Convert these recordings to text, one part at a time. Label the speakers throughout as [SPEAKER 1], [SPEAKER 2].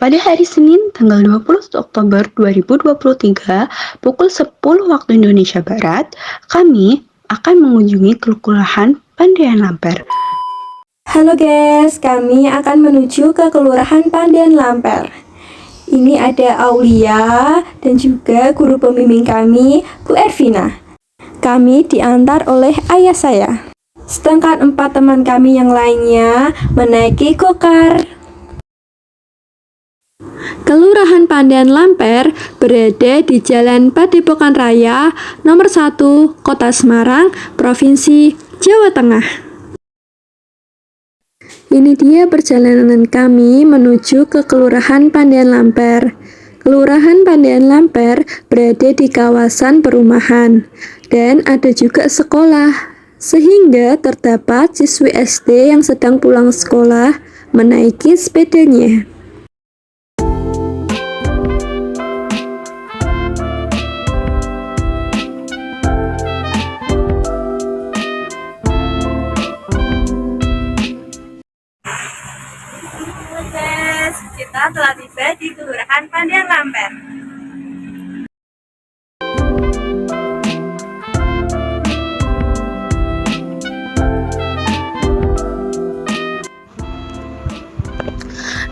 [SPEAKER 1] Pada hari Senin, tanggal 20 Oktober 2023, pukul 10 waktu Indonesia Barat, kami akan mengunjungi Kelurahan Pandian Lamper.
[SPEAKER 2] Halo guys, kami akan menuju ke Kelurahan Pandian Lamper. Ini ada Aulia dan juga guru pembimbing kami, Bu Ervina. Kami diantar oleh ayah saya. Sedangkan 4 teman kami yang lainnya menaiki gokar. Kelurahan Pandian Lamper berada di Jalan Padepokan Raya nomor 1, Kota Semarang, Provinsi Jawa Tengah. Ini dia perjalanan kami menuju ke Kelurahan Pandian Lamper. Kelurahan Pandian Lamper berada di kawasan perumahan dan ada juga sekolah, sehingga terdapat siswi SD yang sedang pulang sekolah menaiki sepedanya.
[SPEAKER 3] Kita telah tiba di Kelurahan Pandian Lamper.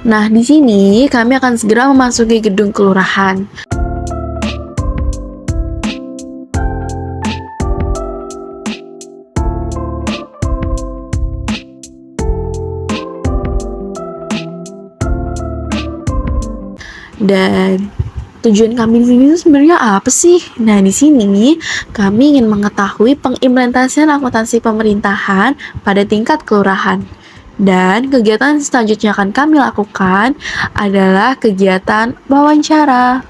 [SPEAKER 4] Nah, di sini kami akan segera memasuki gedung kelurahan. Dan tujuan kami di sini itu sebenarnya apa sih? Nah, di sini kami ingin mengetahui pengimplementasian akuntansi pemerintahan pada tingkat kelurahan. Dan kegiatan selanjutnya akan kami lakukan adalah kegiatan wawancara.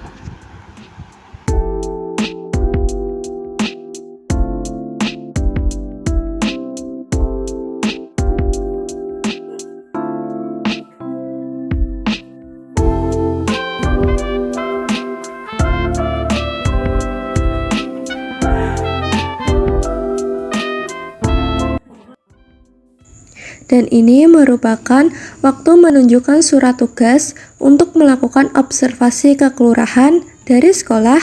[SPEAKER 2] Dan ini merupakan waktu menunjukkan surat tugas untuk melakukan observasi ke kelurahan dari sekolah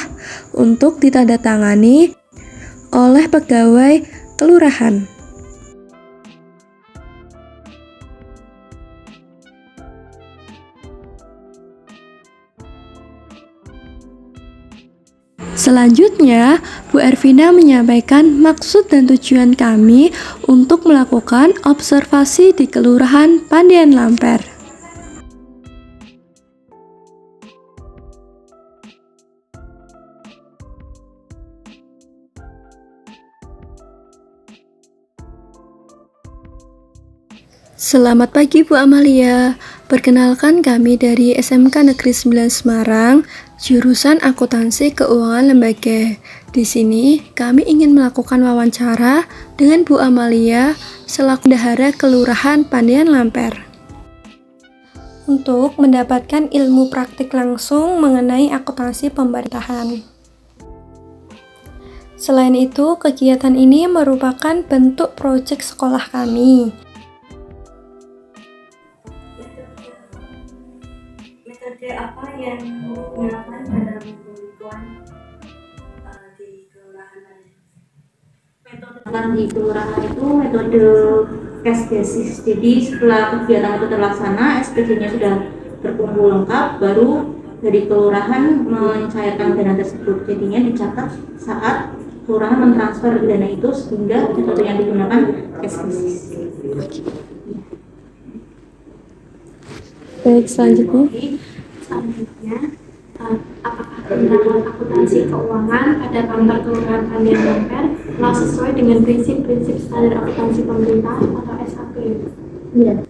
[SPEAKER 2] untuk ditandatangani oleh pegawai kelurahan. Selanjutnya, Bu Ervina menyampaikan maksud dan tujuan kami untuk melakukan observasi di Kelurahan Pandian Lamper. Selamat pagi Bu Amalia, perkenalkan kami dari SMK Negeri 9 Semarang, jurusan Akuntansi Keuangan Lembaga. Di sini kami ingin melakukan wawancara dengan Bu Amalia selaku bendahara Kelurahan Pandian Lamper untuk mendapatkan ilmu praktik langsung mengenai akuntansi pemerintahan. Selain itu, kegiatan ini merupakan bentuk proyek sekolah kami.
[SPEAKER 3] Metode apa yang digunakan dalam pembukuan di kelurahan?
[SPEAKER 5] Metode di kelurahan itu metode cash basis. Jadi setelah kegiatan itu terlaksana, SPJ-nya sudah terkumpul lengkap, baru dari kelurahan mencairkan dana tersebut. Jadinya dicatat saat kelurahan mentransfer dana itu, sehingga metode yang digunakan cash basis.
[SPEAKER 2] Baik, selanjutnya.
[SPEAKER 6] Apakah penerapan akuntansi keuangan pada kantor kelurahan Pandian Lamper telah sesuai dengan prinsip-prinsip standar akuntansi pemerintah atau SAP?
[SPEAKER 5] Iya.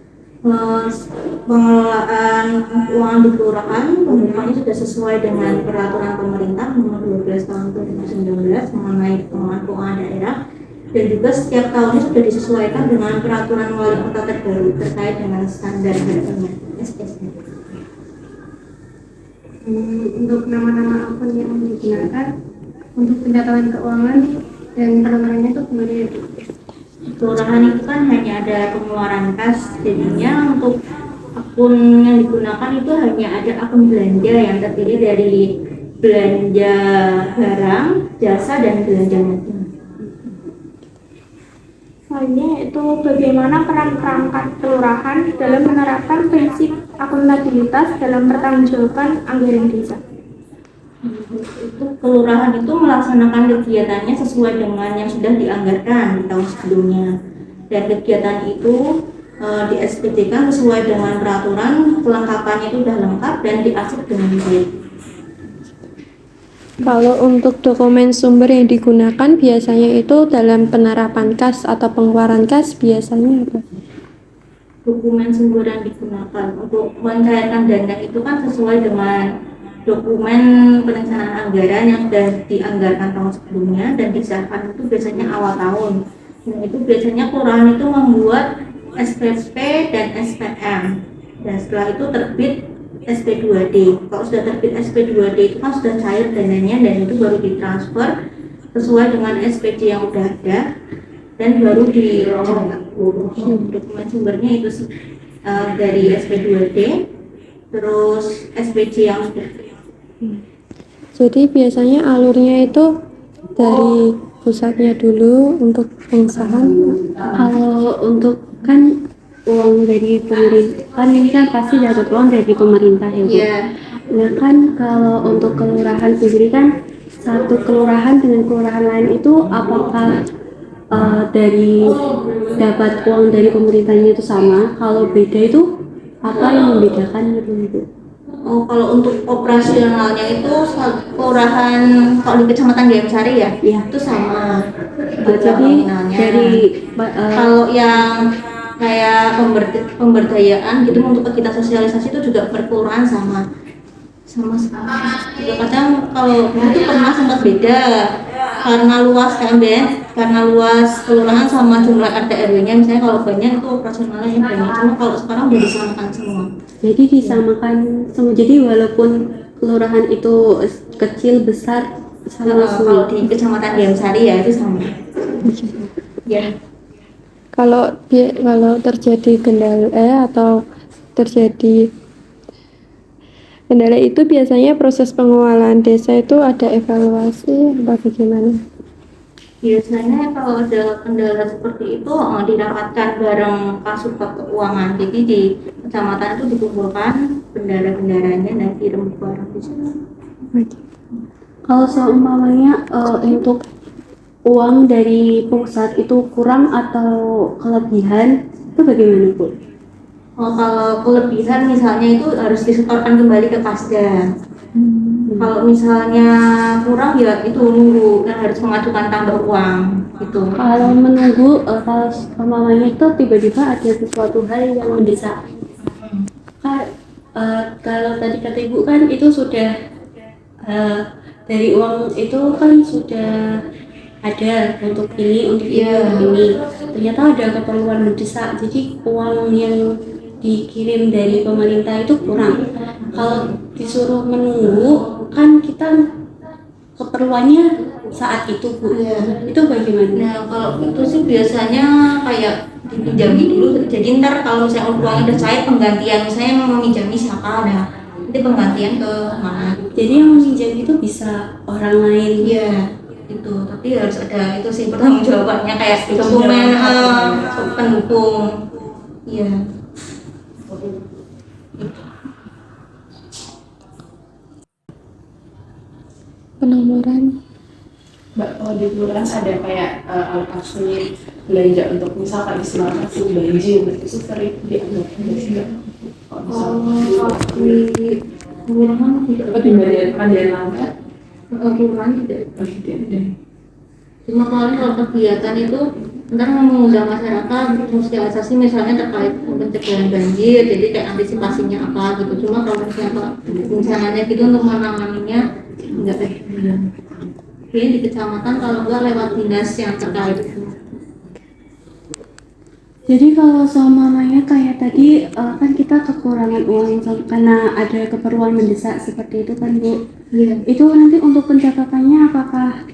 [SPEAKER 5] Pengelolaan keuangan di kelurahan pembukuannya sudah sesuai dengan peraturan pemerintah nomor 12 tahun 2019 mengenai pengelolaan keuangan daerah, dan juga setiap tahunnya sudah disesuaikan dengan peraturan wali kota terbaru terkait dengan standar harganya SPSN.
[SPEAKER 6] Untuk nama-nama akun yang digunakan untuk pencatatan keuangan dan penambahannya itu gimana ya?
[SPEAKER 5] Kelurahan itu kan hanya ada pengeluaran kas, jadinya untuk akun yang digunakan itu hanya ada akun belanja yang terdiri dari belanja barang, jasa, dan belanja modal.
[SPEAKER 6] Selanjutnya itu bagaimana peran perangkat kelurahan dalam menerapkan prinsip akuntabilitas dalam pertanggungjawaban anggaran desa.
[SPEAKER 5] Itu kelurahan itu melaksanakan kegiatannya sesuai dengan yang sudah dianggarkan di tahun sebelumnya, dan kegiatan itu di SPT-kan sesuai dengan peraturan, kelengkapannya itu sudah lengkap dan diarsip dengan baik.
[SPEAKER 2] Kalau untuk dokumen sumber yang digunakan biasanya itu dalam penerapan kas atau pengeluaran kas biasanya apa?
[SPEAKER 5] Dokumen sumber yang digunakan untuk mencairkan dana itu kan sesuai dengan dokumen perencanaan anggaran yang sudah dianggarkan tahun sebelumnya dan disahkan itu biasanya awal tahun. Dan itu biasanya kelurahan itu membuat SPP dan SPM, dan setelah itu terbit SP2D. Kalau sudah terbit SP2D itu kan sudah cair dananya, dan itu baru ditransfer sesuai dengan SPD yang udah ada dan baru dicetak. Dokumen sumbernya itu dari SP2D, terus SPD yang sudah.
[SPEAKER 2] Jadi biasanya alurnya itu dari pusatnya dulu untuk pengesahan.
[SPEAKER 7] Kalau untuk kan uang dari pemerintah, kan ini kan pasti dapat uang dari pemerintah ya Bu.
[SPEAKER 5] Iya.
[SPEAKER 7] Nah kan kalau untuk kelurahan sendiri kan satu kelurahan dengan kelurahan lain itu apakah dari dapat uang dari pemerintahnya itu sama? Kalau beda itu apa yang membedakan gitu Bu?
[SPEAKER 5] Oh, kalau untuk operasionalnya itu kelurahan, kalau di Kecamatan Diamsari ya,
[SPEAKER 7] Iya.
[SPEAKER 5] itu sama.
[SPEAKER 7] Jadi
[SPEAKER 5] Nominalnya.
[SPEAKER 7] dari
[SPEAKER 5] Kalau yang kayak pemberdayaan gitu untuk kita sosialisasi itu juga perkelurahan sama juga. Kadang kalau itu pernah sempat beda karena luas karena luas kelurahan sama jumlah RT RW-nya. Misalnya kalau banyak itu operasionalnya yang banyak, cuma kalau sekarang udah disamakan semua.
[SPEAKER 7] Jadi disamakan semua. Jadi walaupun kelurahan itu kecil besar sama
[SPEAKER 5] Kalau
[SPEAKER 7] semua.
[SPEAKER 5] di Kecamatan Diamsari ya itu sama. Ya.
[SPEAKER 2] Kalau terjadi kendala atau terjadi kendala itu biasanya proses pengelolaan desa itu ada evaluasi apa bagaimana?
[SPEAKER 5] Biasanya kalau ada kendala seperti itu dirapatkan bareng Kasubag Keuangan. Jadi di kecamatan itu dikumpulkan bendara-bendaranya dan kirim barang di sana.
[SPEAKER 7] Kalau seumpamanya untuk uang dari pusat itu kurang atau kelebihan itu bagaimana Bu?
[SPEAKER 5] Kalau kelebihan misalnya itu harus disetorkan kembali ke Kasda. Kalau misalnya kurang ya itu nunggu, kan harus mengajukan tambah uang gitu.
[SPEAKER 7] Kalau menunggu kalau seumpamanya itu tiba-tiba ada sesuatu hal yang mendesak. Kalau tadi kata Ibu kan itu sudah dari uang itu kan sudah ada untuk ini, untuk ini. Ternyata ada keperluan mendesak, jadi uang yang dikirim dari pemerintah itu kurang. Kalau disuruh menunggu, kan kita keperluannya saat itu Bu. Itu bagaimana?
[SPEAKER 5] Nah kalau itu sih biasanya kayak dipinjami dulu. Jadi ntar kalau misalnya uangnya udah cair penggantian, misalnya meminjami siapa, nah nanti penggantian ke mana.
[SPEAKER 7] Jadi yang meminjam itu bisa orang lain.
[SPEAKER 5] Iya itu, tapi harus ada itu sih pertanggungjawabannya kayak dokumen pendukung. Iya.
[SPEAKER 2] Penomoran.
[SPEAKER 8] Mbak, kalau di kelurahan ada kayak alokasi belanja untuk misalkan istilah kasih banjir, itu sering dianggap dari sini.
[SPEAKER 5] Kalau di kelurahan tidak.
[SPEAKER 8] Apa di Pandian Lambat?
[SPEAKER 5] Kelurahan tidak.
[SPEAKER 8] Tidak.
[SPEAKER 5] Cuma kalau kegiatan itu ntar mengundang masyarakat sosialisasi misalnya terkait pencegahan banjir, jadi kayak antisipasinya apa gitu. Cuma kalau misalnya rencananya gitu untuk menanganinya enggak ada. Ini di kecamatan kalau enggak lewat dinas yang terkait.
[SPEAKER 7] Jadi kalau seumpamanya kayak tadi kan kita kekurangan uang karena ada keperluan mendesak seperti itu kan Bu.
[SPEAKER 5] Iya.
[SPEAKER 7] Itu nanti untuk pencatatannya apakah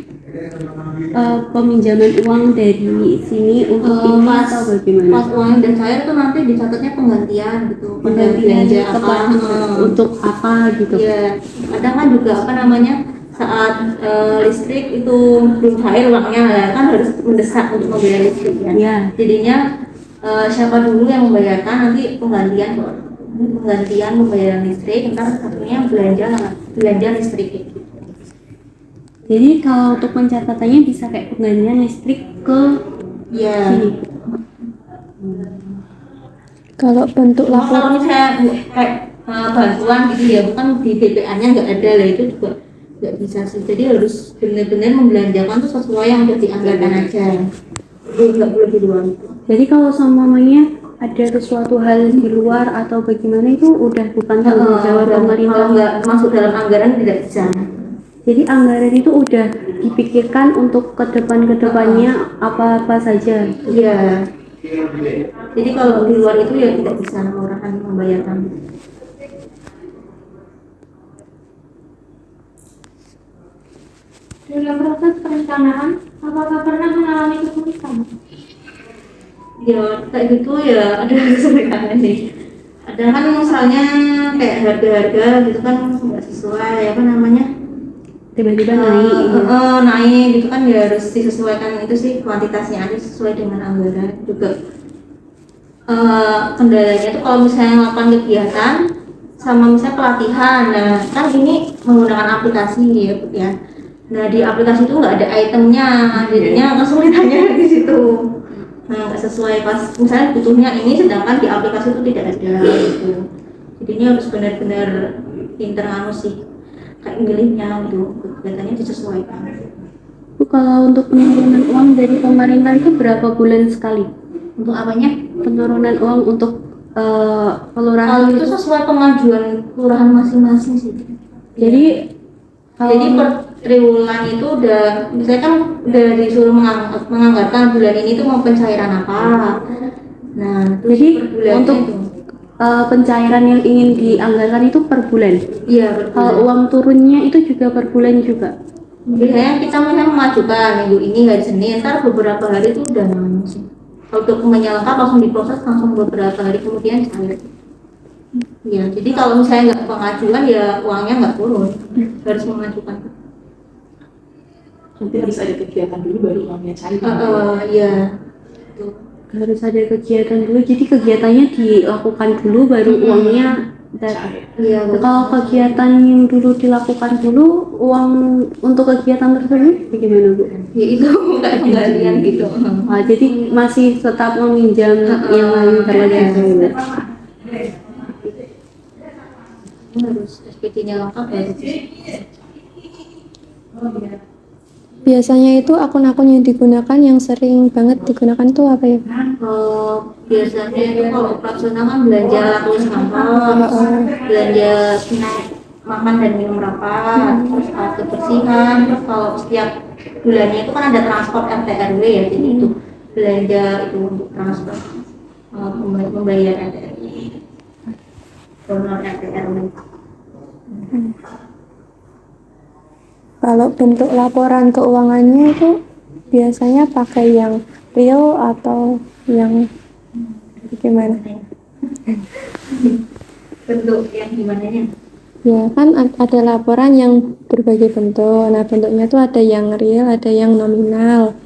[SPEAKER 7] peminjaman uang dari sini untuk infak atau bagaimana?
[SPEAKER 5] Pas uang udah cair tuh nanti dicatatnya penggantian gitu.
[SPEAKER 7] Penggantian
[SPEAKER 5] Belanja
[SPEAKER 7] untuk apa gitu?
[SPEAKER 5] Iya, kadang kan juga apa namanya saat listrik itu belum cair uangnya kan harus mendesak untuk membayar listrik ya.
[SPEAKER 7] Iya.
[SPEAKER 5] Jadinya siapa dulu yang membayarkan nanti penggantian pembayaran listrik, ntar satunya belanja listrik gitu.
[SPEAKER 7] Jadi kalau untuk pencatatannya bisa kayak penggantian listrik ke
[SPEAKER 5] Iya.
[SPEAKER 7] sini.
[SPEAKER 2] Kalau bentuk
[SPEAKER 5] Kalau
[SPEAKER 2] laporan
[SPEAKER 5] misalnya kayak bantuan gitu ya, bukan di BPA-nya nggak ada lah, itu juga nggak bisa sih. Jadi harus benar-benar membelanjakan tuh sesuai yang udah dianggarkan aja. Itu nggak boleh di luar itu.
[SPEAKER 7] Jadi kalau semuanya ada sesuatu hal di luar atau bagaimana itu udah bukan tanggung jawab pemerintah.
[SPEAKER 5] Kalau nggak masuk dalam anggaran tidak bisa.
[SPEAKER 7] Jadi anggaran itu udah dipikirkan untuk kedepannya apa saja.
[SPEAKER 5] Iya. Jadi kalau di luar itu ya tidak bisa orang membayarkan.
[SPEAKER 6] Dalam proses perencanaan, apakah pernah mengalami kesulitan?
[SPEAKER 5] Ya kayak gitu ya ada kesulitan sih. Ada kan misalnya kayak harga-harga gitu kan nggak sesuai apa namanya,
[SPEAKER 7] Tiba-tiba naik.
[SPEAKER 5] naik gitu kan ya harus disesuaikan, itu sih kuantitasnya aja sesuai dengan anggaran juga. Kendalanya tuh kalau misalnya melakukan kegiatan sama misalnya pelatihan, nah kan ini menggunakan aplikasi ya Bu ya. Nah di aplikasi itu nggak ada itemnya, jadinya kesulitannya di situ. Nah nggak sesuai pas misalnya butuhnya ini, sedangkan di aplikasi itu tidak ada gitu. Jadinya harus benar-benar pinter sih kayak milihnya gitu, kegiatannya disesuaikan.
[SPEAKER 7] Bu, kalau untuk penurunan uang dari pemerintah itu berapa bulan sekali?
[SPEAKER 5] Untuk apanya?
[SPEAKER 7] Penurunan uang untuk kelurahan
[SPEAKER 5] Kalau itu sesuai pengajuan kelurahan masing-masing sih.
[SPEAKER 7] Jadi
[SPEAKER 5] Jadi per triwulan itu udah, misalnya kan udah disuruh menganggarkan bulan ini tuh mau pencairan apa. Nah,
[SPEAKER 7] jadi
[SPEAKER 5] per bulannya
[SPEAKER 7] untuk
[SPEAKER 5] itu.
[SPEAKER 7] pencairan yang ingin dianggarkan itu per bulan.
[SPEAKER 5] Iya, per
[SPEAKER 7] Kalau
[SPEAKER 5] bulan.
[SPEAKER 7] uang turunnya itu juga per bulan juga.
[SPEAKER 5] Biasanya kita misalnya mengajukan minggu ini hari Senin, ntar beberapa hari itu udah sih. Kalau dokumennya lengkap langsung diproses, langsung beberapa hari kemudian cair. Iya, jadi kalau misalnya nggak pengajuan ya uangnya nggak turun, harus mengajukan.
[SPEAKER 8] Nanti harus ada kegiatan dulu baru uangnya cair.
[SPEAKER 5] Iya.
[SPEAKER 7] Harus ada kegiatan dulu. Jadi kegiatannya dilakukan dulu baru uangnya datang.
[SPEAKER 5] Iya.
[SPEAKER 7] Kalau kegiatan yang dulu dilakukan dulu, uang untuk kegiatan tersebut bagaimana Bu?
[SPEAKER 5] Ya itu kayak penggalian gitu.
[SPEAKER 7] Jadi masih tetap meminjam yang lain terlebih.
[SPEAKER 5] Harus SPT-nya lengkap ya.
[SPEAKER 2] biasanya itu akun-akun yang digunakan yang sering banget digunakan tuh apa ya?
[SPEAKER 5] Biasanya itu kalau operasional kan belanja tulis kantor, belanja snack, makan dan minum rapat, terus alat kebersihan, terus kalau setiap bulannya itu kan ada transport RT RW ya, jadi itu belanja itu untuk transport, membayar RT RW, donor RT RW.
[SPEAKER 2] Kalau bentuk laporan keuangannya itu biasanya pakai yang real atau yang gimana?
[SPEAKER 5] Bentuk yang gimana nya?
[SPEAKER 2] Ya kan ada laporan yang berbagai bentuk. Nah bentuknya tuh ada yang real, ada yang nominal.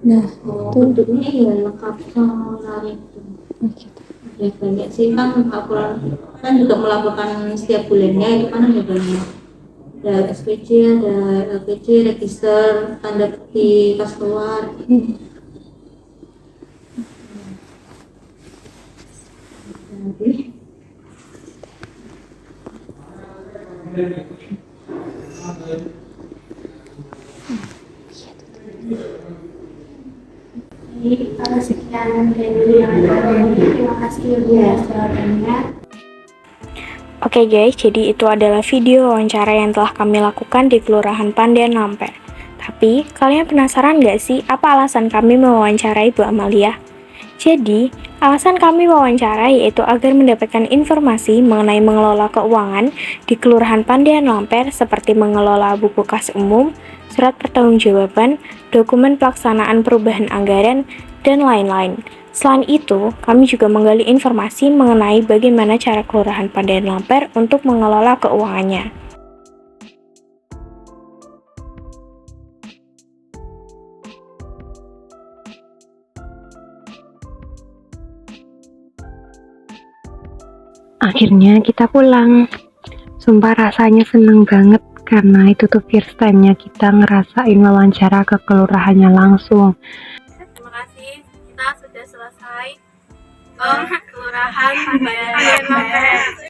[SPEAKER 2] Nah itu
[SPEAKER 5] Bentuknya ya lengkap sama itu.
[SPEAKER 2] gitu.
[SPEAKER 5] Ya banyak sih kan laporan, kan juga melaporkan setiap bulannya itu kan ada banyak. Ada SPC, ada LPC, register, tanda bukti kas keluar.
[SPEAKER 6] Jadi sekian dari yang ada ini. Terima kasih atas jawabannya.
[SPEAKER 9] Oke guys, jadi itu adalah video wawancara yang telah kami lakukan di Kelurahan Pandian Lamper. Tapi, kalian penasaran gak sih apa alasan kami mewawancarai Bu Amalia? Jadi, alasan kami wawancarai yaitu agar mendapatkan informasi mengenai mengelola keuangan di Kelurahan Pandian Lamper seperti mengelola buku kas umum, surat pertanggungjawaban, dokumen pelaksanaan perubahan anggaran, dan lain-lain. Selain itu, kami juga menggali informasi mengenai bagaimana cara Kelurahan Pandian Lamper untuk mengelola keuangannya.
[SPEAKER 10] Akhirnya kita pulang. Sumpah rasanya seneng banget karena itu tuh first time-nya kita ngerasain wawancara ke kelurahannya langsung.
[SPEAKER 3] Terima kasih, kita sudah selesai ke Kelurahan Pandian Lamper.